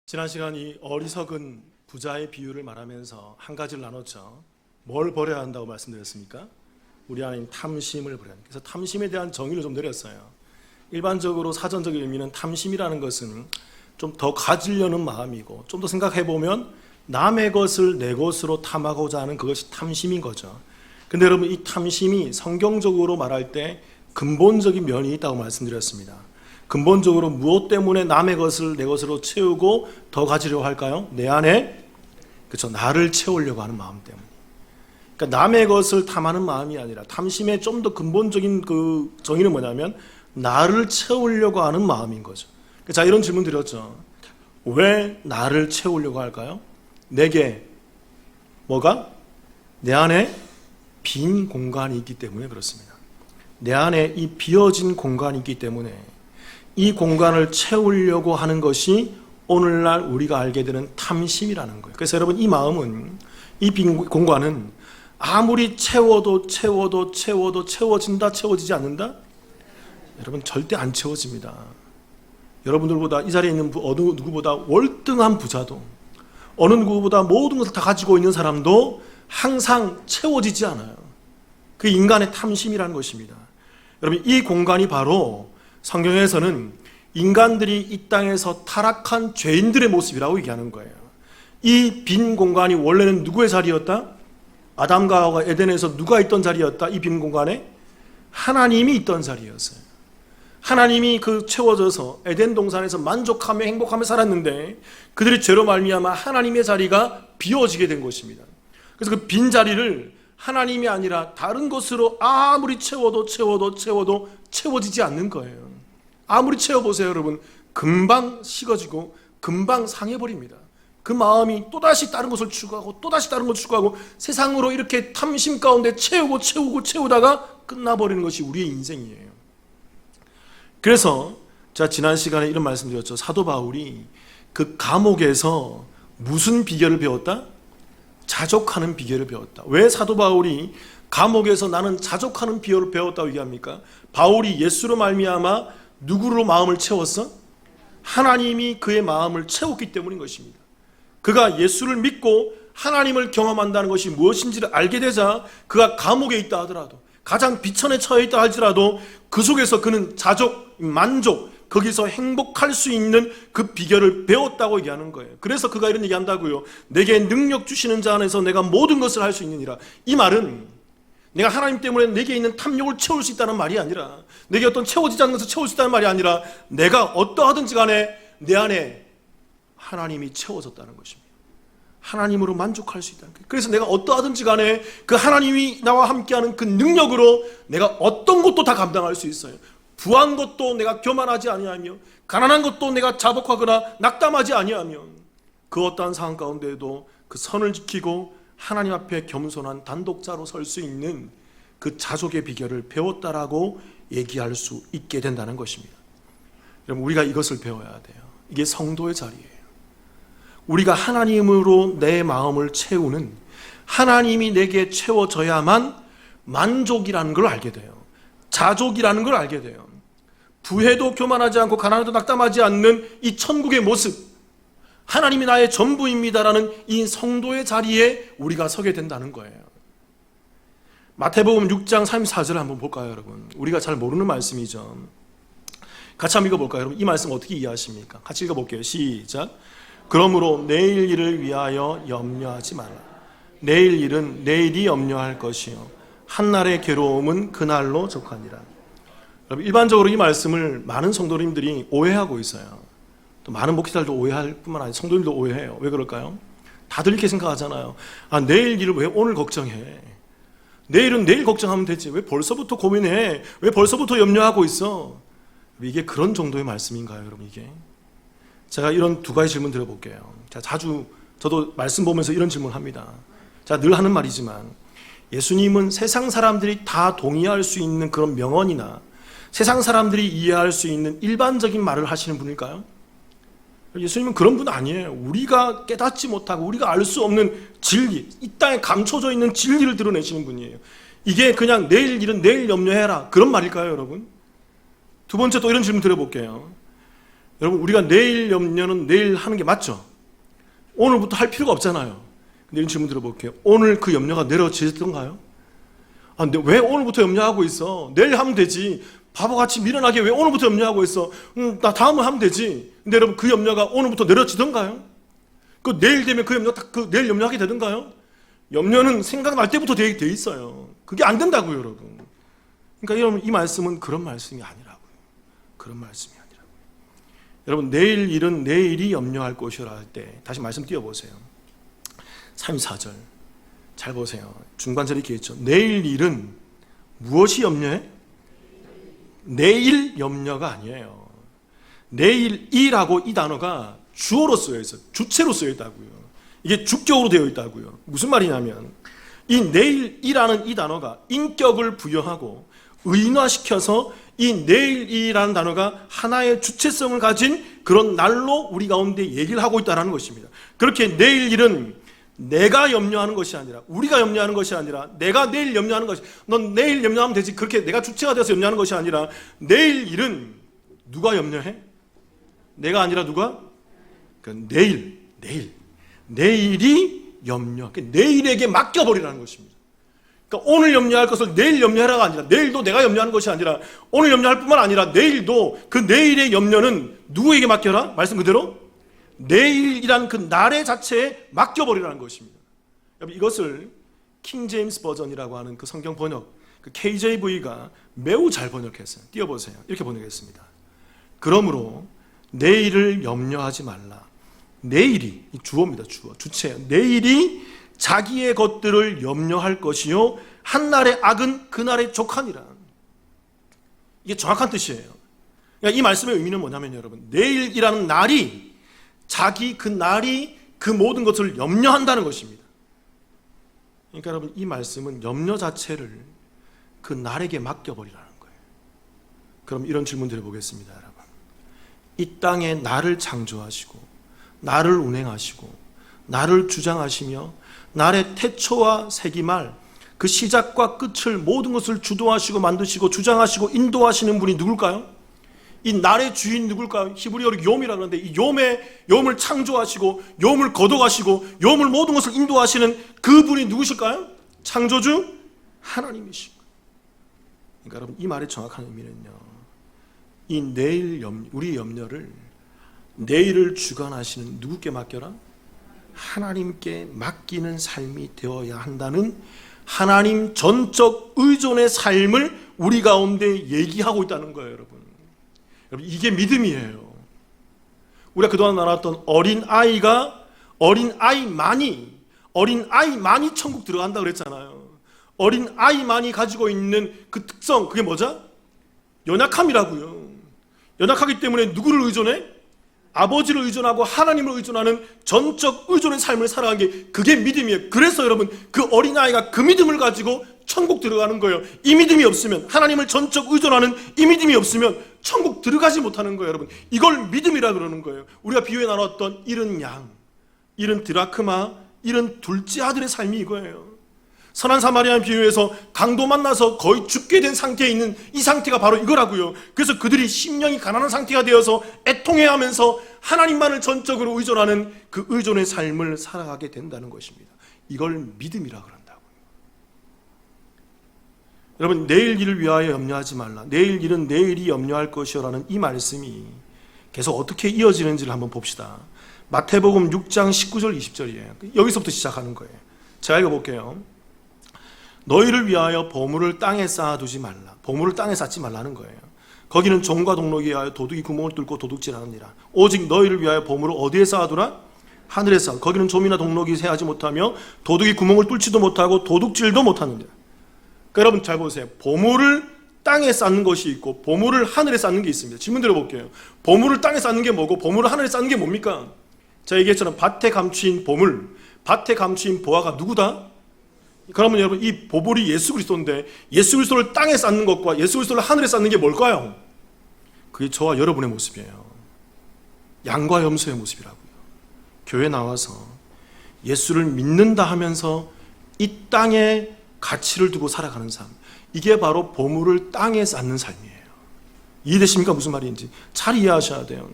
지난 시간 이 어리석은 부자의 비유를 말하면서 한 가지를 나눴죠. 뭘 버려야 한다고 말씀드렸습니까? 우리 안에 탐심을 버려야 합니다. 그래서 탐심에 대한 정의를 좀 내렸어요. 일반적으로 사전적인 의미는 탐심이라는 것은 좀 더 가지려는 마음이고, 좀 더 생각해보면 남의 것을 내 것으로 탐하고자 하는 그것이 탐심인 거죠. 근데 여러분, 이 탐심이 성경적으로 말할 때 근본적인 면이 있다고 말씀드렸습니다. 근본적으로 무엇 때문에 남의 것을 내 것으로 채우고 더 가지려고 할까요? 내 안에, 그렇죠, 나를 채우려고 하는 마음 때문에. 그러니까 남의 것을 탐하는 마음이 아니라, 탐심의 좀 더 근본적인 그 정의는 뭐냐면 나를 채우려고 하는 마음인 거죠. 자, 이런 질문 드렸죠. 왜 나를 채우려고 할까요? 내게 뭐가? 내 안에 빈 공간이 있기 때문에 그렇습니다. 내 안에 이 비어진 공간이 있기 때문에 이 공간을 채우려고 하는 것이 오늘날 우리가 알게 되는 탐심이라는 거예요. 그래서 여러분, 이 마음은, 이 빈 공간은 아무리 채워도 채워진다, 채워지지 않는다? 여러분, 절대 안 채워집니다. 여러분들보다, 이 자리에 있는 어느 누구보다 월등한 부자도, 어느 누구보다 모든 것을 다 가지고 있는 사람도 항상 채워지지 않아요. 그 인간의 탐심이라는 것입니다. 여러분, 이 공간이 바로 성경에서는 인간들이 이 땅에서 타락한 죄인들의 모습이라고 얘기하는 거예요. 이 빈 공간이 원래는 누구의 자리였다? 아담과 하와가 에덴에서 누가 있던 자리였다? 이 빈 공간에 하나님이 있던 자리였어요. 하나님이 채워져서 에덴 동산에서 만족하며 행복하며 살았는데 그들이 죄로 말미암아 하나님의 자리가 비워지게 된 것입니다. 그래서 그 빈 자리를 하나님이 아니라 다른 것으로 아무리 채워도 채워지지 않는 거예요. 아무리 채워보세요, 여러분. 금방 식어지고 금방 상해버립니다. 그 마음이 또다시 다른 것을 추구하고 또다시 다른 것을 추구하고 세상으로 이렇게 탐심 가운데 채우다가 끝나버리는 것이 우리의 인생이에요. 그래서 제가 지난 시간에 이런 말씀 드렸죠. 사도 바울이 그 감옥에서 무슨 비결을 배웠다? 자족하는 비결을 배웠다. 왜 사도 바울이 감옥에서 나는 자족하는 비결을 배웠다고 얘기합니까? 바울이 예수로 말미암아 누구로 마음을 채웠어? 하나님이 그의 마음을 채웠기 때문인 것입니다. 그가 예수를 믿고 하나님을 경험한다는 것이 무엇인지를 알게 되자 그가 감옥에 있다 하더라도, 가장 비천에 처해 있다 할지라도 그 속에서 그는 자족, 만족, 거기서 행복할 수 있는 그 비결을 배웠다고 얘기하는 거예요. 그래서 그가 이런 얘기한다고요. 내게 능력 주시는 자 안에서 내가 모든 것을 할 수 있느니라. 이 말은 내가 하나님 때문에 내게 있는 탐욕을 채울 수 있다는 말이 아니라, 내게 어떤 채워지지 않는 것을 채울 수 있다는 말이 아니라, 내가 어떠하든지 간에 내 안에 하나님이 채워졌다는 것입니다. 하나님으로 만족할 수 있다는 거예요. 그래서 내가 어떠하든지 간에 그 하나님이 나와 함께하는 그 능력으로 내가 어떤 것도 다 감당할 수 있어요. 부한 것도 내가 교만하지 아니하며, 가난한 것도 내가 자복하거나 낙담하지 아니하며, 그 어떠한 상황 가운데에도 그 선을 지키고 하나님 앞에 겸손한 단독자로 설 수 있는 그 자족의 비결을 배웠다라고 얘기할 수 있게 된다는 것입니다. 여러분, 우리가 이것을 배워야 돼요. 이게 성도의 자리예요. 우리가 하나님으로 내 마음을 채우는, 하나님이 내게 채워져야만 만족이라는 걸 알게 돼요. 자족이라는 걸 알게 돼요. 부해도 교만하지 않고 가난해도 낙담하지 않는 이 천국의 모습, 하나님이 나의 전부입니다라는 이 성도의 자리에 우리가 서게 된다는 거예요. 마태복음 6장 34절을 한번 볼까요, 여러분? 우리가 잘 모르는 말씀이죠. 같이 한번 읽어볼까요, 여러분? 이 말씀 어떻게 이해하십니까? 같이 읽어볼게요. 시작. 그러므로 내일 일을 위하여 염려하지 말라. 내일 일은 내일이 염려할 것이요 한날의 괴로움은 그날로 족하니라. 여러분, 일반적으로 이 말씀을 많은 성도님들이 오해하고 있어요. 또 많은 목회자들도 오해할 뿐만 아니라 성도님도 오해해요. 왜 그럴까요? 다들 이렇게 생각하잖아요. 내일 일을 왜 오늘 걱정해? 내일은 내일 걱정하면 되지. 왜 벌써부터 고민해? 왜 벌써부터 염려하고 있어? 이게 그런 정도의 말씀인가요, 여러분? 이게? 제가 이런 두 가지 질문 드려볼게요. 저도 말씀 보면서 이런 질문을 합니다. 제가 늘 하는 말이지만, 예수님은 세상 사람들이 다 동의할 수 있는 그런 명언이나 세상 사람들이 이해할 수 있는 일반적인 말을 하시는 분일까요? 예수님은 그런 분 아니에요. 우리가 깨닫지 못하고 우리가 알 수 없는 진리, 이 땅에 감춰져 있는 진리를 드러내시는 분이에요. 이게 그냥 내일 일은 내일 염려해라, 그런 말일까요, 여러분? 두 번째 또 이런 질문 드려볼게요. 여러분, 우리가 내일 염려는 내일 하는 게 맞죠? 오늘부터 할 필요가 없잖아요. 근데 이런 질문 들어볼게요. 오늘 그 염려가 내려지던가요? 아, 근데 왜 오늘부터 염려하고 있어? 내일 하면 되지. 바보같이 미련하게 왜 오늘부터 염려하고 있어? 나 다음은 하면 되지. 근데 여러분, 그 염려가 오늘부터 내려지던가요? 그 내일 되면 그 염려 그 내일 염려하게 되던가요? 염려는 생각날 때부터 돼 있어요. 그게 안 된다고요, 여러분. 그러니까 여러분, 이 말씀은 그런 말씀이 아니라고요. 그런 말씀이 아니라고요. 여러분, 내일 일은 내일이 염려할 것이라 할 때 다시 말씀 띄워보세요. 34절 잘 보세요. 중반절에 이렇게 있죠. 내일 일은 무엇이 염려해? 내일 염려가 아니에요. 내일이라고 이 단어가 주어로 쓰여 있어요. 주체로 쓰여 있다고요. 이게 주격으로 되어 있다고요. 무슨 말이냐면 이 내일이라는 이 단어가 인격을 부여하고 의인화시켜서 이 내일이라는 단어가 하나의 주체성을 가진 그런 날로 우리 가운데 얘기를 하고 있다는 것입니다. 그렇게 내일 일은 내가 염려하는 것이 아니라, 우리가 염려하는 것이 아니라, 내가 내일 염려하는 것이, 넌 내일 염려하면 되지, 그렇게 내가 주체가 되어서 염려하는 것이 아니라, 내일 일은 누가 염려해? 내가 아니라 누가? 그러니까 내일이 염려, 내일에게 맡겨버리라는 것입니다. 그러니까 오늘 염려할 것을 내일 염려하라가 아니라, 내일도 내가 염려하는 것이 아니라, 오늘 염려할 뿐만 아니라 내일도 그 내일의 염려는 누구에게 맡겨라? 말씀 그대로 내일이란 그 날의 자체에 맡겨버리라는 것입니다. 여러분, 이것을 킹 제임스 버전이라고 하는 그 성경 번역, 그 KJV가 매우 잘 번역했어요. 띄워보세요. 이렇게 번역했습니다. 그러므로 내일을 염려하지 말라. 내일이, 주어입니다. 주체예요. 내일이 자기의 것들을 염려할 것이요 한날의 악은 그날의 족하니라. 이게 정확한 뜻이에요. 그러니까 이 말씀의 의미는 뭐냐면 여러분, 내일이라는 날이 그 날이 그 모든 것을 염려한다는 것입니다. 그러니까 여러분, 이 말씀은 염려 자체를 그 날에게 맡겨버리라는 거예요. 그럼 이런 질문 드려보겠습니다, 여러분. 이 땅에 나를 창조하시고 나를 운행하시고 나를 주장하시며 날의 태초와 세기말 그 시작과 끝을 모든 것을 주도하시고 만드시고 주장하시고 인도하시는 분이 누굴까요? 이 날의 주인 누굴까요? 히브리어로 욤이라고 하는데 이 욤을 창조하시고 욤을 거둬가시고 욤을 모든 것을 인도하시는 그분이 누구실까요? 창조주 하나님이시고. 그러니까 여러분, 이 말의 정확한 의미는요, 이 내일 우리 염려를 내일을 주관하시는 누구께 맡겨라? 하나님께 맡기는 삶이 되어야 한다는 하나님 전적 의존의 삶을 우리 가운데 얘기하고 있다는 거예요, 여러분. 여러분, 이게 믿음이에요. 우리가 그동안 나눴던 어린아이만이 천국 들어간다 그랬잖아요. 어린아이만이 가지고 있는 그 특성, 그게 뭐죠? 연약함이라고요. 연약하기 때문에 누구를 의존해? 아버지를 의존하고 하나님을 의존하는 전적 의존의 삶을 살아가는 게 그게 믿음이에요. 그래서 여러분, 그 어린아이가 그 믿음을 가지고 천국 들어가는 거예요. 이 믿음이 없으면, 하나님을 전적 의존하는 이 믿음이 없으면 천국 들어가지 못하는 거예요, 여러분. 이걸 믿음이라 그러는 거예요. 우리가 비유에 나눴던 잃은 양, 잃은 드라크마, 잃은 둘째 아들의 삶이 이거예요. 선한 사마리아인 비유에서 강도 만나서 거의 죽게 된 상태에 있는 이 상태가 바로 이거라고요. 그래서 그들이 심령이 가난한 상태가 되어서 애통해하면서 하나님만을 전적으로 의존하는 그 의존의 삶을 살아가게 된다는 것입니다. 이걸 믿음이라 그런다고요. 여러분, 내일 일을 위하여 염려하지 말라. 내일 일은 내일이 염려할 것이요라는 이 말씀이 계속 어떻게 이어지는지를 한번 봅시다. 마태복음 6장 19절 20절이에요. 여기서부터 시작하는 거예요. 제가 읽어볼게요. 너희를 위하여 보물을 땅에 쌓아두지 말라. 보물을 땅에 쌓지 말라는 거예요. 거기는 종과 동록에 의하여 도둑이 구멍을 뚫고 도둑질하느니라. 오직 너희를 위하여 보물을 어디에 쌓아두라? 하늘에 쌓아. 거기는 좀이나 동록이 새하지 못하며 도둑이 구멍을 뚫지도 못하고 도둑질도 못하느니라. 그러니까 여러분 잘 보세요. 보물을 땅에 쌓는 것이 있고 보물을 하늘에 쌓는 게 있습니다. 질문 드려볼게요. 보물을 땅에 쌓는 게 뭐고 보물을 하늘에 쌓는 게 뭡니까? 제가 얘기했잖아요. 밭에 감추인 보물, 밭에 감추인 보화가 누구다? 그러면 여러분, 이 보물이 예수 그리스도인데 예수 그리스도를 땅에 쌓는 것과 예수 그리스도를 하늘에 쌓는 게 뭘까요? 그게 저와 여러분의 모습이에요. 양과 염소의 모습이라고요. 교회 나와서 예수를 믿는다 하면서 이 땅에 가치를 두고 살아가는 삶, 이게 바로 보물을 땅에 쌓는 삶이에요. 이해되십니까? 무슨 말인지 잘 이해하셔야 돼요.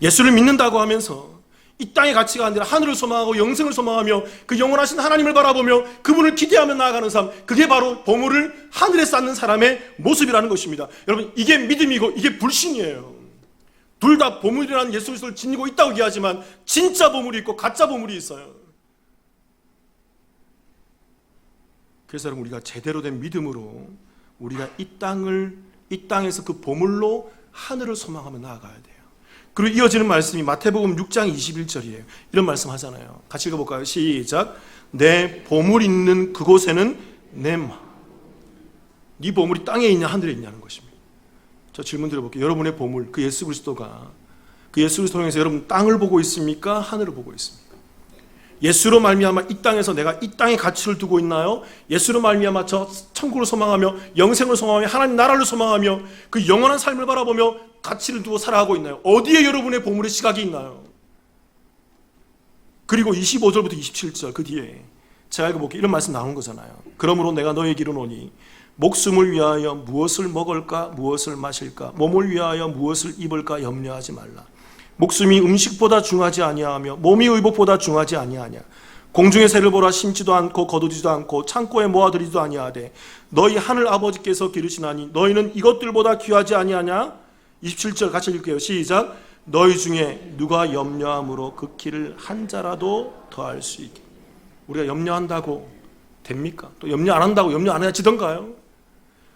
예수를 믿는다고 하면서 이 땅의 가치가 아니라 하늘을 소망하고 영생을 소망하며 그 영원하신 하나님을 바라보며 그분을 기대하며 나아가는 삶, 그게 바로 보물을 하늘에 쌓는 사람의 모습이라는 것입니다. 여러분, 이게 믿음이고 이게 불신이에요. 둘 다 보물이라는 예수 그리스도를 지니고 있다고 얘기하지만 진짜 보물이 있고 가짜 보물이 있어요. 그래서 여러분, 우리가 제대로 된 믿음으로 우리가 이 땅에서 그 보물로 하늘을 소망하며 나아가야 돼요. 그리고 이어지는 말씀이 마태복음 6장 21절이에요. 이런 말씀 하잖아요. 같이 읽어볼까요? 시작. 내 보물 있는 그곳에는 네 보물이 땅에 있냐 하늘에 있냐는 것입니다. 저 질문 드려볼게요. 여러분의 보물, 그 예수 그리스도가, 그 예수 그리스도 통해서 여러분 땅을 보고 있습니까? 하늘을 보고 있습니까? 예수로 말미암아 이 땅에서 내가 이 땅에 가치를 두고 있나요? 예수로 말미암아 저 천국을 소망하며 영생을 소망하며 하나님 나라를 소망하며 그 영원한 삶을 바라보며 가치를 두고 살아가고 있나요? 어디에 여러분의 보물의 시각이 있나요? 그리고 25절부터 27절 그 뒤에 제가 읽어볼게요. 이런 말씀 나온 거잖아요. 그러므로 내가 너에게 이르노니 목숨을 위하여 무엇을 먹을까 무엇을 마실까 몸을 위하여 무엇을 입을까 염려하지 말라. 목숨이 음식보다 중하지 아니하며 몸이 의복보다 중하지 아니하냐. 공중의 새를 보라. 심지도 않고 거두지도 않고 창고에 모아들이지도 아니하되 너희 하늘 아버지께서 기르시나니 너희는 이것들보다 귀하지 아니하냐. 27절 같이 읽을게요. 시작. 너희 중에 누가 염려함으로 그 키를 한 자라도 더할 수 있게. 우리가 염려한다고 됩니까? 또 염려 안 한다고 염려 안 해야지던가요?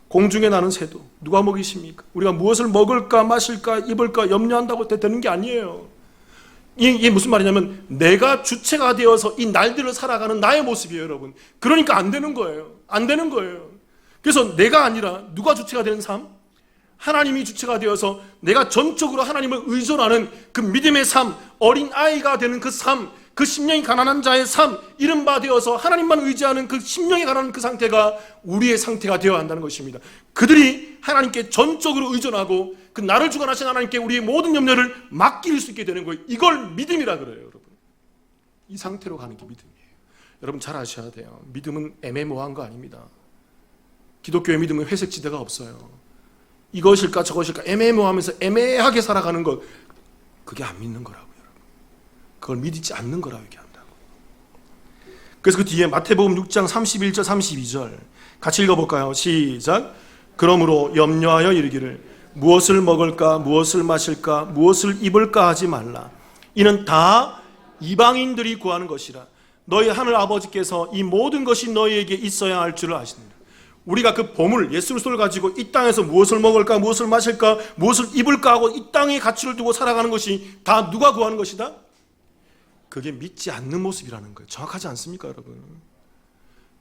공중에 나는 새도 누가 먹이십니까? 우리가 무엇을 먹을까 마실까 입을까 염려한다고 되는 게 아니에요. 이게 무슨 말이냐면 내가 주체가 되어서 이 날들을 살아가는 나의 모습이에요, 여러분. 그러니까 안 되는 거예요. 안 되는 거예요. 그래서 내가 아니라 누가 주체가 되는 삶? 하나님이 주체가 되어서 내가 전적으로 하나님을 의존하는 그 믿음의 삶, 어린 아이가 되는 그 삶, 그 심령이 가난한 자의 삶, 이른바 되어서 하나님만 의지하는 그 심령이 가난한 그 상태가 우리의 상태가 되어야 한다는 것입니다. 그들이 하나님께 전적으로 의존하고 그 나를 주관하신 하나님께 우리의 모든 염려를 맡길 수 있게 되는 거예요. 이걸 믿음이라 그래요, 여러분. 이 상태로 가는 게 믿음이에요. 여러분 잘 아셔야 돼요. 믿음은 애매모호한 거 아닙니다. 기독교의 믿음은 회색지대가 없어요. 이것일까 저것일까 애매모호하면서 애매하게 살아가는 것, 그게 안 믿는 거라고요. 그걸 믿지 않는 거라고 얘기한다고. 그래서 그 뒤에 마태복음 6장 31절 32절 같이 읽어볼까요? 시작. 그러므로 염려하여 이르기를 무엇을 먹을까 무엇을 마실까 무엇을 입을까 하지 말라. 이는 다 이방인들이 구하는 것이라. 너희 하늘 아버지께서 이 모든 것이 너희에게 있어야 할 줄을 아시느니라. 우리가 그 보물 예수 그리스도를 가지고 이 땅에서 무엇을 먹을까 무엇을 마실까 무엇을 입을까 하고 이 땅에 가치를 두고 살아가는 것이 다 누가 구하는 것이다? 그게 믿지 않는 모습이라는 거예요. 정확하지 않습니까, 여러분?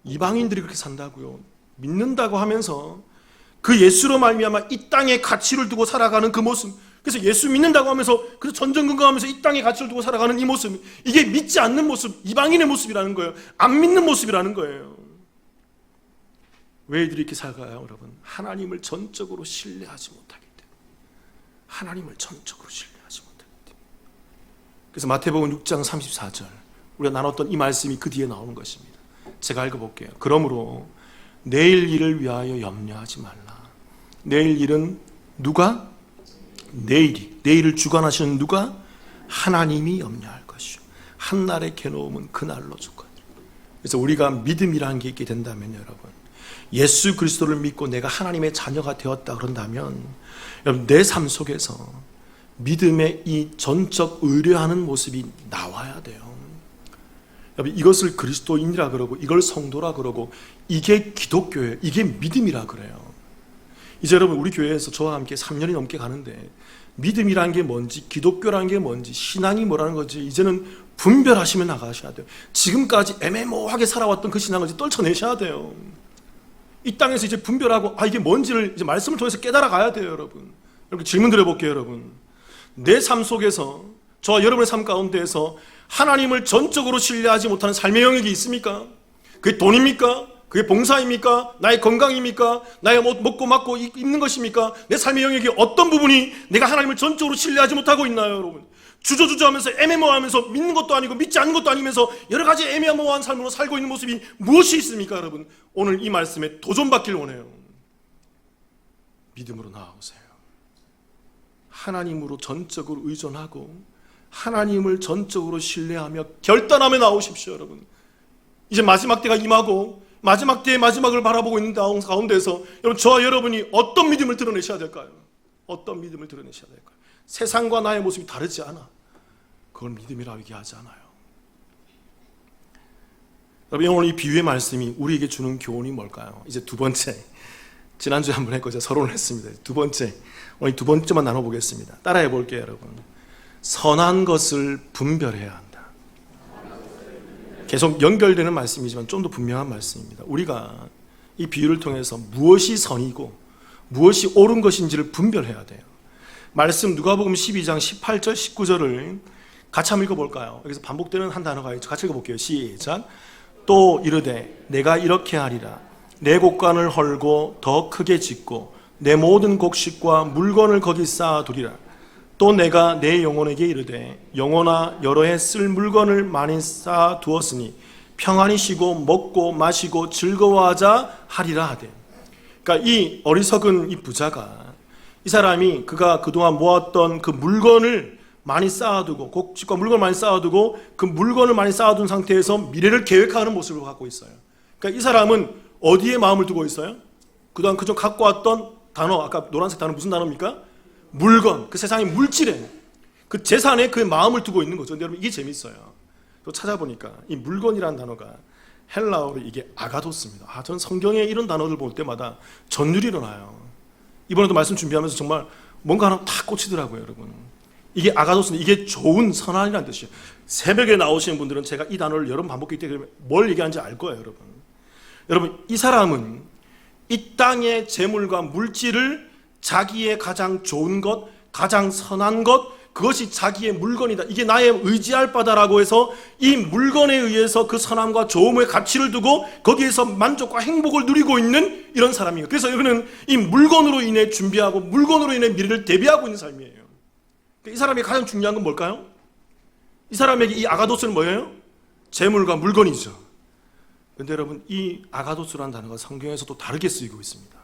이방인들이 그렇게 산다고요. 믿는다고 하면서 그 예수로 말미암아 이 땅에 가치를 두고 살아가는 그 모습. 그래서 예수 믿는다고 하면서 그래서 전전긍긍하면서 이 땅에 가치를 두고 살아가는 이 모습. 이게 믿지 않는 모습, 이방인의 모습이라는 거예요. 안 믿는 모습이라는 거예요. 왜 이들이 이렇게 살아가요, 여러분? 하나님을 전적으로 신뢰하지 못하기 때문에. 하나님을 전적으로 신뢰하지 못하기 때문에. 그래서 마태복음 6장 34절 우리가 나눴던 이 말씀이 그 뒤에 나오는 것입니다. 제가 읽어볼게요. 그러므로 내일 일을 위하여 염려하지 말라. 내일 일은 누가? 내일을 주관하시는 누가? 하나님이 염려할 것이요 한날의 괴로움은 그날로 주거니와. 그래서 우리가 믿음이라는 게 있게 된다면 여러분, 예수 그리스도를 믿고 내가 하나님의 자녀가 되었다 그런다면 여러분 내 삶 속에서 믿음의 이 전적 의뢰하는 모습이 나와야 돼요. 여러분 이것을 그리스도인이라 그러고 이걸 성도라 그러고 이게 기독교예요. 이게 믿음이라 그래요. 이제 여러분 우리 교회에서 저와 함께 3년이 넘게 가는데 믿음이라는 게 뭔지 기독교라는 게 뭔지 신앙이 뭐라는 건지 이제는 분별하시며 나가셔야 돼요. 지금까지 애매모호하게 살아왔던 그 신앙을 이제 떨쳐내셔야 돼요. 이 땅에서 이제 분별하고 이게 뭔지를 이제 말씀을 통해서 깨달아 가야 돼요, 여러분. 이렇게 질문 드려볼게요, 여러분. 내 삶 속에서 저와 여러분의 삶 가운데에서 하나님을 전적으로 신뢰하지 못하는 삶의 영역이 있습니까? 그게 돈입니까? 그게 봉사입니까? 나의 건강입니까? 나의 먹고 맞고 입는 것입니까? 내 삶의 영역이 어떤 부분이 내가 하나님을 전적으로 신뢰하지 못하고 있나요, 여러분? 주저주저하면서 애매모호하면서 믿는 것도 아니고 믿지 않는 것도 아니면서 여러 가지 애매모호한 삶으로 살고 있는 모습이 무엇이 있습니까, 여러분? 오늘 이 말씀에 도전받길 원해요. 믿음으로 나아오세요. 하나님으로 전적으로 의존하고 하나님을 전적으로 신뢰하며 결단하며 나오십시오. 여러분, 이제 마지막 때가 임하고 마지막 때의 마지막을 바라보고 있는 가운데서 여러분, 저와 여러분이 어떤 믿음을 드러내셔야 될까요? 어떤 믿음을 드러내셔야 될까요? 세상과 나의 모습이 다르지 않아. 그걸 믿음이라고 얘기하지 않아요. 여러분, 오늘 이 비유의 말씀이 우리에게 주는 교훈이 뭘까요? 이제 두 번째, 지난주에 한번 했고 제가 서론을 했습니다. 두 번째, 오늘 두 번째만 나눠보겠습니다. 따라해 볼게요. 여러분, 선한 것을 분별해야 한다. 계속 연결되는 말씀이지만 좀 더 분명한 말씀입니다. 우리가 이 비유를 통해서 무엇이 선이고 무엇이 옳은 것인지를 분별해야 돼요. 말씀 누가복음 12장 18절 19절을 같이 한번 읽어볼까요? 여기서 반복되는 한 단어가 있죠. 같이 읽어볼게요. 시작. 또 이르되 내가 이렇게 하리라. 내 곡간을 헐고 더 크게 짓고 내 모든 곡식과 물건을 거기 쌓아두리라. 또 내가 내 영혼에게 이르되 영혼아 여러 해 쓸 물건을 많이 쌓아두었으니 평안히 쉬고 먹고 마시고 즐거워하자 하리라 하되. 그러니까 이 어리석은 이 부자가, 이 사람이 그가 그동안 모았던 그 물건을 많이 쌓아두고, 곡식과 물건을 많이 쌓아두고 그 물건을 많이 쌓아둔 상태에서 미래를 계획하는 모습을 갖고 있어요. 그러니까 이 사람은 어디에 마음을 두고 있어요? 그동안 그저 갖고 왔던 단어, 아까 노란색 단어 무슨 단어입니까? 물건, 그 세상의 물질에, 그 재산에 그의 마음을 두고 있는 거죠. 근데 여러분, 이게 재밌어요. 또 찾아보니까 이 물건이라는 단어가 헬라어로 이게 아가도스입니다. 전 성경에 이런 단어를 볼 때마다 전율이 일어나요. 이번에도 말씀 준비하면서 정말 뭔가 하나 탁 꽂히더라고요. 여러분, 이게 아가도스는 이게 좋은, 선한이라는 뜻이에요. 새벽에 나오시는 분들은 제가 이 단어를 여러 번 반복했기 때문에 뭘 얘기하는지 알 거예요. 여러분, 이 사람은 이 땅의 재물과 물질을 자기의 가장 좋은 것, 가장 선한 것, 그것이 자기의 물건이다, 이게 나의 의지할 바다라고 해서 이 물건에 의해서 그 선함과 좋음의 가치를 두고 거기에서 만족과 행복을 누리고 있는 이런 사람이에요. 그래서 여기는 이 물건으로 인해 준비하고 물건으로 인해 미래를 대비하고 있는 삶이에요. 이 사람이 가장 중요한 건 뭘까요? 이 사람에게 이 아가도스는 뭐예요? 재물과 물건이죠. 그런데 여러분, 이 아가도스라는 단어가 성경에서도 다르게 쓰이고 있습니다.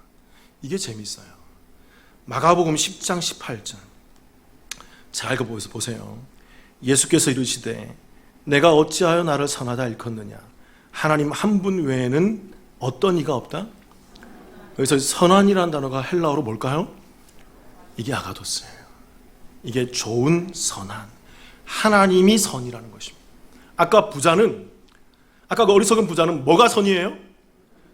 이게 재밌어요. 마가복음 10장 18절 잘 읽어보세요. 예수께서 이르시되 내가 어찌하여 나를 선하다 일컫느냐. 하나님 한 분 외에는 어떤 이가 없다. 여기서 선한이라는 단어가 헬라어로 뭘까요? 이게 아가도스예요. 이게 좋은, 선한, 하나님이 선이라는 것입니다. 아까 그 어리석은 부자는 뭐가 선이에요?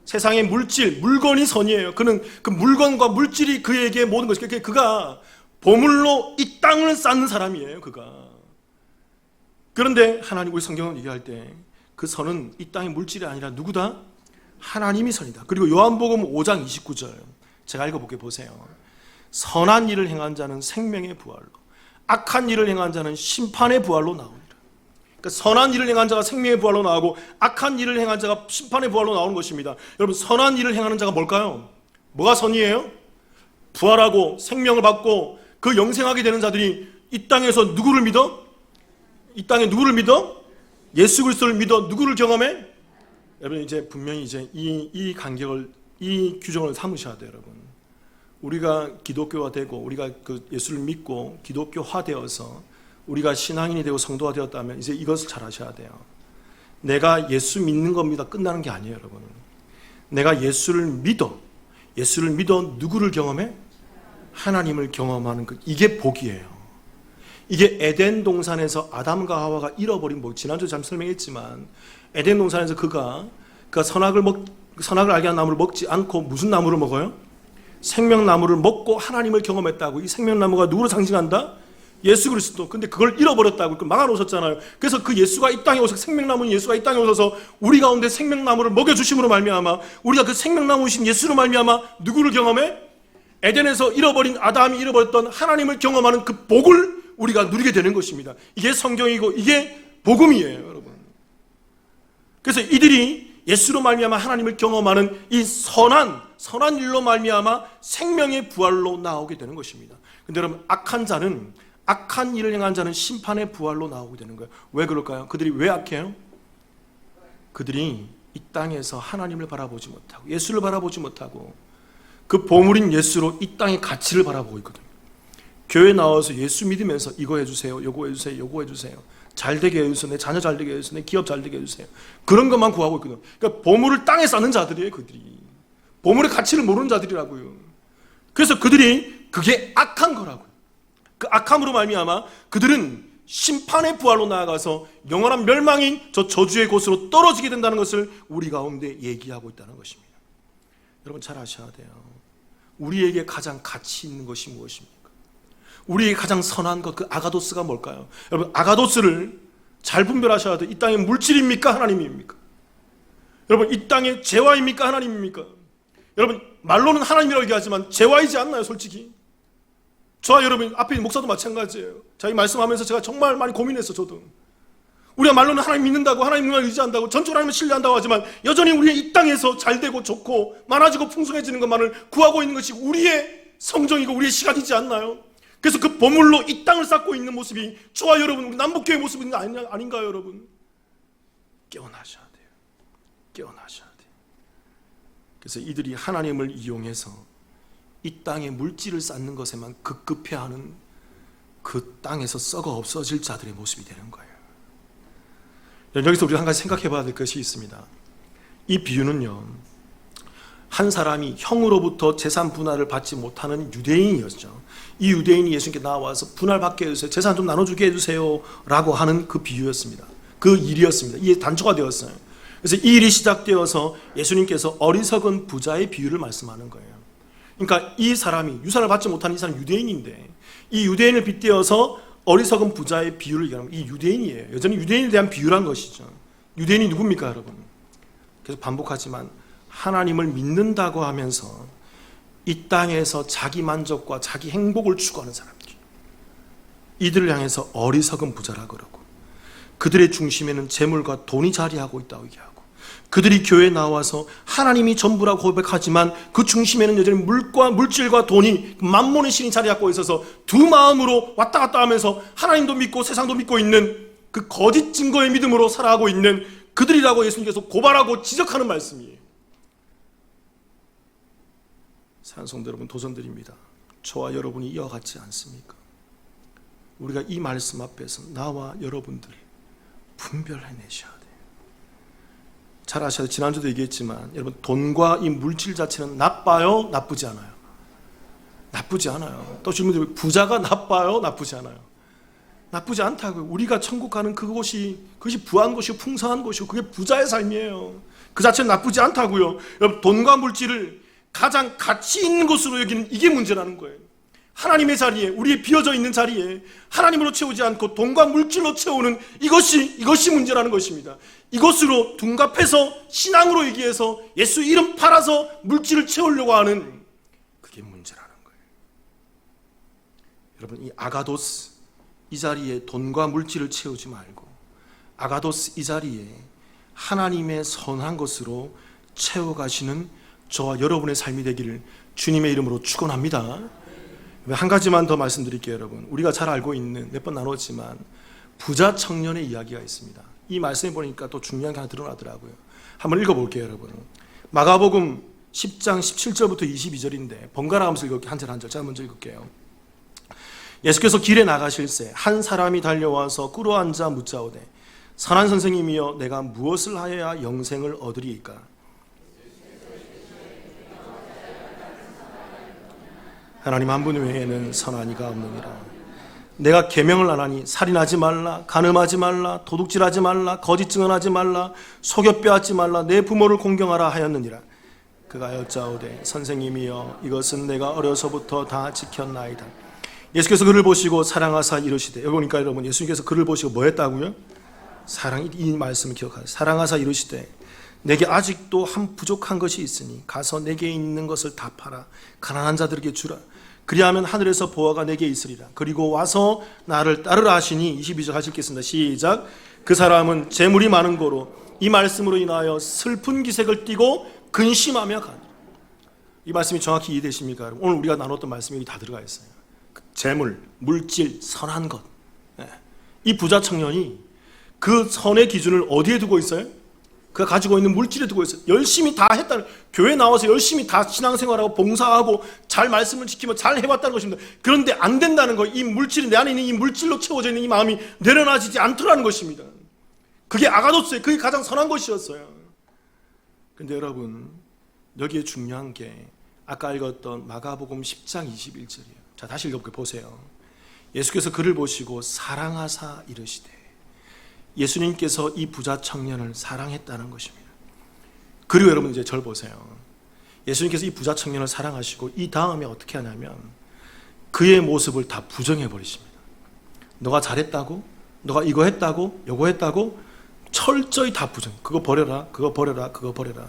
세상의 물질, 물건이 선이에요. 그는 그 물건과 물질이 그에게 모든 것이, 그가 보물로 이 땅을 쌓는 사람이에요. 그가. 그런데 하나님, 우리 성경은 얘기할 때 그 선은 이 땅의 물질이 아니라 누구다? 하나님이 선이다. 그리고 요한복음 5장 29절 제가 읽어볼게 보세요. 선한 일을 행한 자는 생명의 부활로, 악한 일을 행한 자는 심판의 부활로 나오니라. 그러니까 선한 일을 행한 자가 생명의 부활로 나오고 악한 일을 행한 자가 심판의 부활로 나오는 것입니다. 여러분, 선한 일을 행하는 자가 뭘까요? 뭐가 선이에요? 부활하고 생명을 받고 그 영생하게 되는 자들이 이 땅에서 누구를 믿어? 이 땅에 누구를 믿어? 예수 그리스도를 믿어. 누구를 경험해? 여러분, 이제 분명히 이제 이 간격을, 이 규정을 삼으셔야 돼요. 여러분, 우리가 기독교가 되고 우리가 그 예수를 믿고 기독교화되어서 우리가 신앙인이 되고 성도가 되었다면 이제 이것을 잘 하셔야 돼요. 내가 예수 믿는 겁니다. 끝나는 게 아니에요. 여러분, 내가 예수를 믿어 누구를 경험해? 하나님을 경험하는 것, 이게 복이에요. 이게 에덴 동산에서 아담과 하와가 잃어버린 복. 지난주에 잠시 설명했지만 에덴 동산에서 그가 선악을 알게 한 나무를 먹지 않고 무슨 나무를 먹어요? 생명나무를 먹고 하나님을 경험했다고. 이 생명나무가 누구를 상징한다? 예수 그리스도. 근데 그걸 잃어버렸다고. 그걸 막아놓으셨잖아요. 그래서 그 예수가 이 땅에 오셔서, 생명나무인 예수가 이 땅에 오셔서 우리 가운데 생명나무를 먹여주심으로 말미암아, 우리가 그 생명나무이신 예수로 말미암아 누구를 경험해? 에덴에서 잃어버린, 아담이 잃어버렸던 하나님을 경험하는 그 복을 우리가 누리게 되는 것입니다. 이게 성경이고 이게 복음이에요. 여러분, 그래서 이들이 예수로 말미암아 하나님을 경험하는 이 선한 일로 말미암아 생명의 부활로 나오게 되는 것입니다. 근데 여러분, 악한 일을 행한 자는 심판의 부활로 나오게 되는 거예요. 왜 그럴까요? 그들이 왜 악해요? 그들이 이 땅에서 하나님을 바라보지 못하고 예수를 바라보지 못하고 그 보물인 예수로 이 땅의 가치를 바라보고 있거든요. 교회 나와서 예수 믿으면서 이거 해주세요, 요거 해주세요, 요거 해주세요, 잘 되게 해주세요, 내 자녀 잘 되게 해주세요, 내 기업 잘 되게 해주세요, 그런 것만 구하고 있거든요. 그러니까 보물을 땅에 쌓는 자들이에요. 그들이 보물의 가치를 모르는 자들이라고요. 그래서 그들이 그게 악한 거라고요. 그 악함으로 말미암아 그들은 심판의 부활로 나아가서 영원한 멸망인 저 저주의 곳으로 떨어지게 된다는 것을 우리 가운데 얘기하고 있다는 것입니다. 여러분 잘 아셔야 돼요. 우리에게 가장 가치 있는 것이 무엇입니까? 우리에게 가장 선한 것, 그 아가도스가 뭘까요? 여러분 아가도스를 잘 분별하셔야 돼요. 이 땅의 물질입니까? 하나님입니까? 여러분 이 땅의 재화입니까? 하나님입니까? 여러분 말로는 하나님이라고 얘기하지만 재화이지 않나요? 솔직히 저와 여러분 앞에 있는 목사도 마찬가지예요. 자기 말씀하면서 제가 정말 많이 고민했어. 저도 우리가 말로는 하나님 믿는다고, 하나님 능력을 의지한다고, 전적으로 하나님을 신뢰한다고 하지만 여전히 우리의 이 땅에서 잘되고 좋고 많아지고 풍성해지는 것만을 구하고 있는 것이 우리의 성정이고 우리의 시간이지 않나요? 그래서 그 보물로 이 땅을 쌓고 있는 모습이 저와 여러분 우리 남북교회 모습이 아닌가요? 여러분 깨어나셔야 돼요. 깨어나셔야 돼요. 그래서 이들이 하나님을 이용해서 이 땅의 물질을 쌓는 것에만 급급해하는 그 땅에서 썩어 없어질 자들의 모습이 되는 거예요. 여기서 우리가 한 가지 생각해 봐야 될 것이 있습니다. 이 비유는요, 한 사람이 형으로부터 재산 분할을 받지 못하는 유대인이었죠. 이 유대인이 예수님께 나와서 분할 받게 해주세요, 재산 좀 나눠주게 해주세요 라고 하는 그 비유였습니다. 그 일이었습니다. 이게 단초가 되었어요. 그래서 이 일이 시작되어서 예수님께서 어리석은 부자의 비유를 말씀하는 거예요. 그러니까 이 사람이 유산을 받지 못하는 이 사람이 유대인인데 이 유대인을 빗대어서 어리석은 부자의 비유를 얘기하는 이 유대인이에요. 여전히 유대인에 대한 비유란 것이죠. 유대인이 누굽니까 여러분? 계속 반복하지만 하나님을 믿는다고 하면서 이 땅에서 자기 만족과 자기 행복을 추구하는 사람들, 이들을 향해서 어리석은 부자라 그러고 그들의 중심에는 재물과 돈이 자리하고 있다고 얘기하고 그들이 교회에 나와서 하나님이 전부라고 고백하지만 그 중심에는 여전히 물질과 돈이 만몬의 신이 자리 잡고 있어서 두 마음으로 왔다 갔다 하면서 하나님도 믿고 세상도 믿고 있는 그 거짓 증거의 믿음으로 살아가고 있는 그들이라고 예수님께서 고발하고 지적하는 말씀이에요. 산성도 여러분 도전드립니다. 저와 여러분이 이와 같지 않습니까? 우리가 이 말씀 앞에서 나와 여러분들 분별해내셔야 돼요. 잘 아셔야 돼요. 지난주도 얘기했지만 여러분 돈과 이 물질 자체는 나빠요? 나쁘지 않아요? 나쁘지 않아요. 또 질문드리면 부자가 나빠요? 나쁘지 않아요? 나쁘지 않다고요. 우리가 천국 가는 그것이 부한 것이고 풍성한 것이고 그게 부자의 삶이에요. 그 자체는 나쁘지 않다고요. 여러분 돈과 물질을 가장 가치 있는 것으로 여기는 이게 문제라는 거예요. 하나님의 자리에, 우리의 비어져 있는 자리에 하나님으로 채우지 않고 돈과 물질로 채우는 이것이 문제라는 것입니다. 이것으로 둔갑해서 신앙으로 얘기해서 예수 이름 팔아서 물질을 채우려고 하는 그게 문제라는 거예요. 여러분 이 아가도스 이 자리에 돈과 물질을 채우지 말고 아가도스 이 자리에 하나님의 선한 것으로 채워가시는 저와 여러분의 삶이 되기를 주님의 이름으로 축원합니다. 한 가지만 더 말씀드릴게요. 여러분 우리가 잘 알고 있는 몇 번 나눴지만 부자 청년의 이야기가 있습니다. 이 말씀에 보니까 또 중요한 게 하나 드러나더라고요. 한번 읽어볼게요. 여러분 마가복음 10장 17절부터 22절인데 번갈아 가면서 읽을게요. 한 절 한 절. 제가 먼저 읽을게요. 예수께서 길에 나가실새 한 사람이 달려와서 꿇어앉아 묻자오되 선한 선생님이여 내가 무엇을 하여야 영생을 얻으리이까? 하나님 한 분 외에는 선한 이가 없느니라. 내가 계명을 안 하니 살인하지 말라, 간음하지 말라, 도둑질하지 말라, 거짓 증언하지 말라, 속여 빼앗지 말라, 내 부모를 공경하라 하였느니라. 그가 여짜오되 선생님이여 이것은 내가 어려서부터 다 지켰나이다. 예수께서 그를 보시고 사랑하사 이르시되, 여기 보니까 여러분 예수님께서 그를 보시고 뭐 했다고요? 이 말씀을 기억하세요. 사랑하사 이르시되 내게 아직도 한 부족한 것이 있으니 가서 내게 있는 것을 다 팔아 가난한 자들에게 주라. 그리하면 하늘에서 보화가 내게 있으리라. 그리고 와서 나를 따르라 하시니 22절 하실 게 있습니다. 시작. 그 사람은 재물이 많은 고로 이 말씀으로 인하여 슬픈 기색을 띠고 근심하며 가니라. 이 말씀이 정확히 이해되십니까? 오늘 우리가 나눴던 말씀이 여기 다 들어가 있어요. 재물, 물질, 선한 것. 이 부자 청년이 그 선의 기준을 어디에 두고 있어요? 그가 가지고 있는 물질에 두고 있어요. 열심히 다 했다는, 교회 나와서 열심히 다 신앙생활하고 봉사하고 잘 말씀을 지키며 잘 해왔다는 것입니다. 그런데 안 된다는 거, 이 물질이, 내 안에 있는 이 물질로 채워져 있는 이 마음이 내려놔지지 않더라는 것입니다. 그게 아가도스예요. 그게 가장 선한 것이었어요. 근데 여러분, 여기에 중요한 게 아까 읽었던 마가복음 10장 21절이에요. 자, 다시 읽어볼게요. 보세요. 예수께서 그를 보시고 사랑하사 이르시되, 예수님께서 이 부자 청년을 사랑했다는 것입니다. 그리고 여러분 이제 절 보세요. 예수님께서 이 부자 청년을 사랑하시고 이 다음에 어떻게 하냐면 그의 모습을 다 부정해 버리십니다. 너가 잘했다고? 너가 이거 했다고? 요거 했다고? 철저히 다 부정. 그거 버려라. 그거 버려라. 그거 버려라.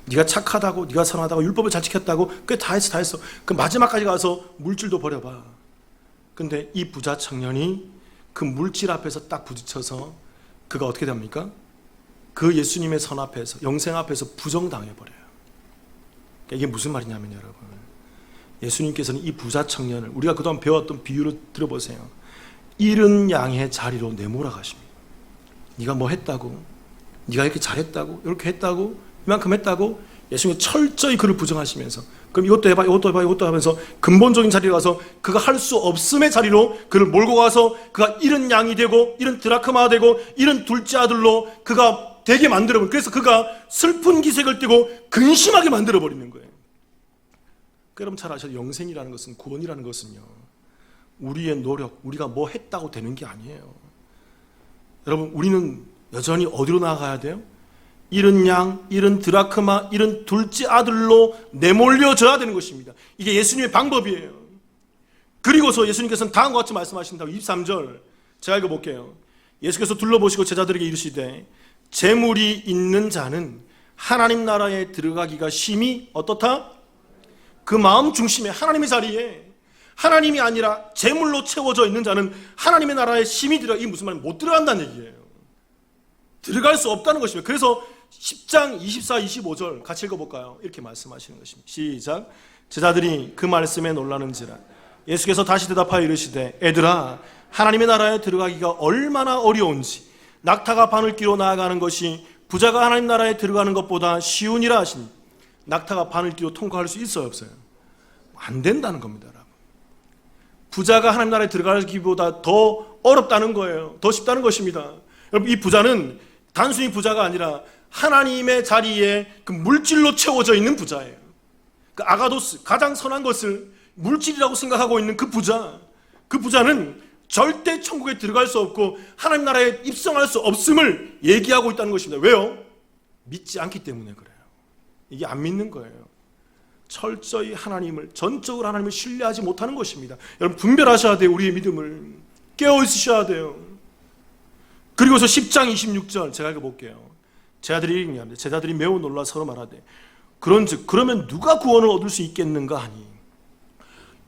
네가 착하다고, 네가 선하다고, 율법을 잘 지켰다고, 그게 다 했어, 다 했어. 그 마지막까지 가서 물질도 버려봐. 근데 이 부자 청년이 그 물질 앞에서 딱 부딪혀서 그가 어떻게 됩니까? 그 예수님의 선 앞에서, 영생 앞에서 부정당해버려요. 그러니까 이게 무슨 말이냐면 여러분, 예수님께서는 이 부자 청년을, 우리가 그동안 배웠던 비유를 들어보세요. 잃은 양의 자리로 내몰아 가십니다. 네가 뭐 했다고? 네가 이렇게 잘했다고? 이렇게 했다고? 이만큼 했다고? 예수님이 철저히 그를 부정하시면서, 그럼 이것도 해봐, 이것도 해봐, 이것도 하면서 근본적인 자리에 가서 그가 할 수 없음의 자리로 그를 몰고 가서 그가 잃은 양이 되고, 잃은 드라크마가 되고, 잃은 둘째 아들로 그가 되게 만들어버리고, 그래서 그가 슬픈 기색을 띠고 근심하게 만들어버리는 거예요. 여러분 잘 아셔요. 영생이라는 것은, 구원이라는 것은요, 우리의 노력, 우리가 뭐 했다고 되는 게 아니에요. 여러분, 우리는 여전히 어디로 나아가야 돼요? 잃은 양, 잃은 드라크마, 잃은 둘째 아들로 내몰려져야 되는 것입니다. 이게 예수님의 방법이에요. 그리고서 예수님께서는 다음과 같이 말씀하신다고. 23절 제가 읽어볼게요. 예수께서 둘러보시고 제자들에게 이르시되, 재물이 있는 자는 하나님 나라에 들어가기가 심히 어떻다? 그 마음 중심에, 하나님의 자리에, 하나님이 아니라 재물로 채워져 있는 자는 하나님의 나라에 심히 들어가. 이게 무슨 말이에요? 못 들어간다는 얘기예요. 들어갈 수 없다는 것입니다. 그래서 10장 24, 25절 같이 읽어볼까요? 이렇게 말씀하시는 것입니다. 시작. 제자들이 그 말씀에 놀라는지라 예수께서 다시 대답하여 이르시되, 애들아, 하나님의 나라에 들어가기가 얼마나 어려운지 낙타가 바늘귀로 나아가는 것이 부자가 하나님 나라에 들어가는 것보다 쉬우니라 하시니. 낙타가 바늘귀로 통과할 수 있어요, 없어요? 안 된다는 겁니다, 여러분. 부자가 하나님 나라에 들어가기보다 더 어렵다는 거예요. 더 쉽다는 것입니다. 여러분, 이 부자는 단순히 부자가 아니라 하나님의 자리에 그 물질로 채워져 있는 부자예요. 그 아가도스, 가장 선한 것을 물질이라고 생각하고 있는 그 부자는 절대 천국에 들어갈 수 없고 하나님 나라에 입성할 수 없음을 얘기하고 있다는 것입니다. 왜요? 믿지 않기 때문에 그래요. 이게 안 믿는 거예요. 철저히 하나님을, 전적으로 하나님을 신뢰하지 못하는 것입니다. 여러분, 분별하셔야 돼요. 우리의 믿음을 깨어 있으셔야 돼요. 그리고서 10장 26절 제가 읽어볼게요. 제자들이 얘기합니다. 제자들이 매우 놀라 서로 말하되, 그런즉 그러면 누가 구원을 얻을 수 있겠는가 하니.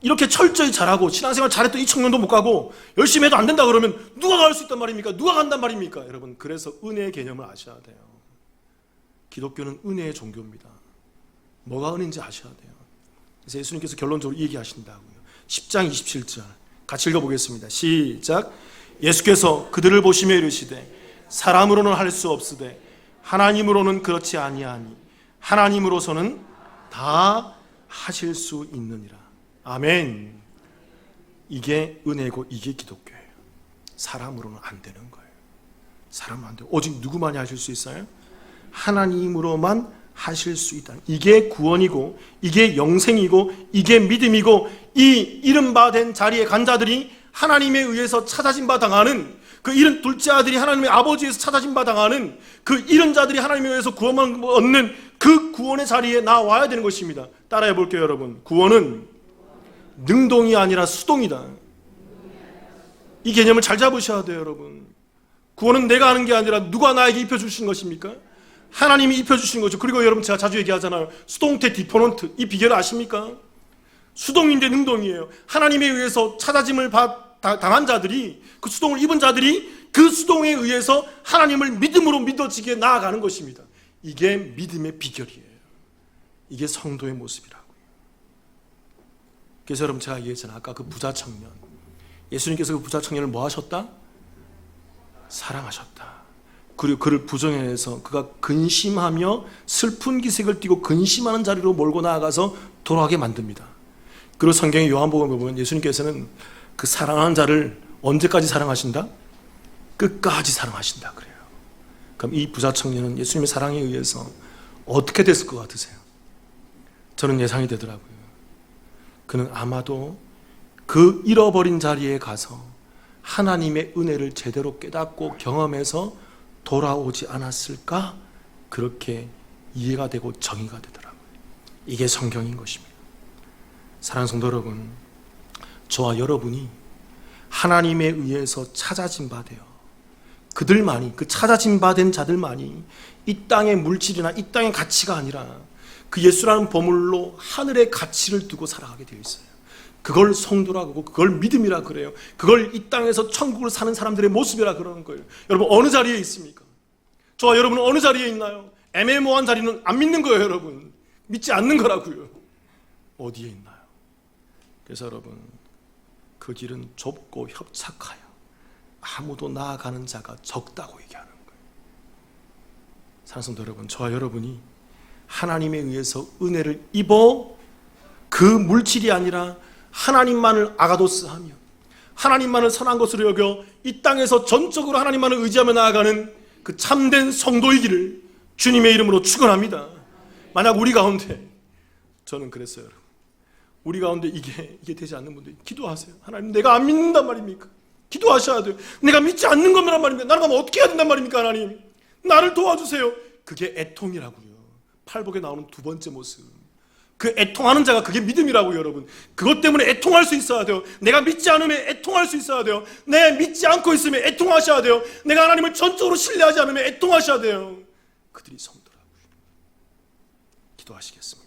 이렇게 철저히 잘하고 신앙생활 잘했던 이 청년도 못 가고 열심히 해도 안 된다 그러면 누가 갈 수 있단 말입니까? 누가 간단 말입니까? 여러분, 그래서 은혜의 개념을 아셔야 돼요. 기독교는 은혜의 종교입니다. 뭐가 은혜인지 아셔야 돼요. 그래서 예수님께서 결론적으로 얘기하신다고요. 10장 27절 같이 읽어보겠습니다. 시작. 예수께서 그들을 보시며 이르시되, 사람으로는 할 수 없으되 하나님으로는 그렇지 아니하니 하나님으로서는 다 하실 수 있느니라. 아멘. 이게 은혜고 이게 기독교예요. 사람으로는 안 되는 거예요. 사람은 안 돼요. 오직 누구만이 하실 수 있어요? 하나님으로만 하실 수 있다. 이게 구원이고 이게 영생이고 이게 믿음이고, 이 이른바 된 자리에 간 자들이 하나님에 의해서 찾아진 바 당하는, 그 잃은 둘째 아들이 하나님의 아버지에서 찾아진 바 당하는, 그 잃은 자들이 하나님에 의해서 구원을 얻는 그 구원의 자리에 나와야 되는 것입니다. 따라해 볼게요, 여러분. 구원은 능동이 아니라 수동이다. 이 개념을 잘 잡으셔야 돼요, 여러분. 구원은 내가 하는 게 아니라 누가 나에게 입혀주신 것입니까? 하나님이 입혀주신 거죠. 그리고 여러분, 제가 자주 얘기하잖아요. 수동태 디포넌트. 이 비결을 아십니까? 수동인데 능동이에요. 하나님에 의해서 찾아짐을 당한 자들이, 그 수동을 입은 자들이 그 수동에 의해서 하나님을 믿음으로 믿어지게 나아가는 것입니다. 이게 믿음의 비결이에요. 이게 성도의 모습이라고요. 그래서 여러분, 제가 얘기했잖아요. 아까 그 부자 청년, 예수님께서 그 부자 청년을 뭐 하셨다? 사랑하셨다. 그리고 그를 부정해서 그가 근심하며 슬픈 기색을 띠고 근심하는 자리로 몰고 나아가서 돌아가게 만듭니다. 그리고 성경의 요한복음에 보면 예수님께서는 그 사랑하는 자를 언제까지 사랑하신다? 끝까지 사랑하신다 그래요. 그럼 이 부자 청년은 예수님의 사랑에 의해서 어떻게 됐을 것 같으세요? 저는 예상이 되더라고요. 그는 아마도 그 잃어버린 자리에 가서 하나님의 은혜를 제대로 깨닫고 경험해서 돌아오지 않았을까? 그렇게 이해가 되고 정의가 되더라고요. 이게 성경인 것입니다. 사랑하는 성도 여러분, 저와 여러분이 하나님에 의해서 찾아진 바 되어 그들만이, 그 찾아진 바 된 자들만이 이 땅의 물질이나 이 땅의 가치가 아니라 그 예수라는 보물로 하늘의 가치를 두고 살아가게 되어 있어요. 그걸 성도라고 하고 그걸 믿음이라 그래요. 그걸 이 땅에서 천국을 사는 사람들의 모습이라 그러는 거예요. 여러분 어느 자리에 있습니까? 저와 여러분은 어느 자리에 있나요? 애매모호한 자리는 안 믿는 거예요. 여러분 믿지 않는 거라고요. 어디에 있나요? 그래서 여러분 그 길은 좁고 협착하여 아무도 나아가는 자가 적다고 얘기하는 거예요. 사랑하는 성도 여러분, 저와 여러분이 하나님에 의해서 은혜를 입어 그 물질이 아니라 하나님만을 아가도스하며 하나님만을 선한 것으로 여겨 이 땅에서 전적으로 하나님만을 의지하며 나아가는 그 참된 성도이기를 주님의 이름으로 축원합니다. 만약 우리 가운데, 저는 그랬어요 여러분, 우리 가운데 이게 되지 않는 분들 기도하세요. 하나님 내가 안 믿는단 말입니까? 기도하셔야 돼요. 내가 믿지 않는 것만 말입니까? 나는 그럼 어떻게 해야 된단 말입니까? 하나님 나를 도와주세요. 그게 애통이라고요. 팔복에 나오는 두 번째 모습, 그 애통하는 자가 그게 믿음이라고요. 여러분 그것 때문에 애통할 수 있어야 돼요. 내가 믿지 않으면 애통할 수 있어야 돼요. 내 믿지 않고 있으면 애통하셔야 돼요. 내가 하나님을 전적으로 신뢰하지 않으면 애통하셔야 돼요. 그들이 성도라고요. 기도하시겠습니다.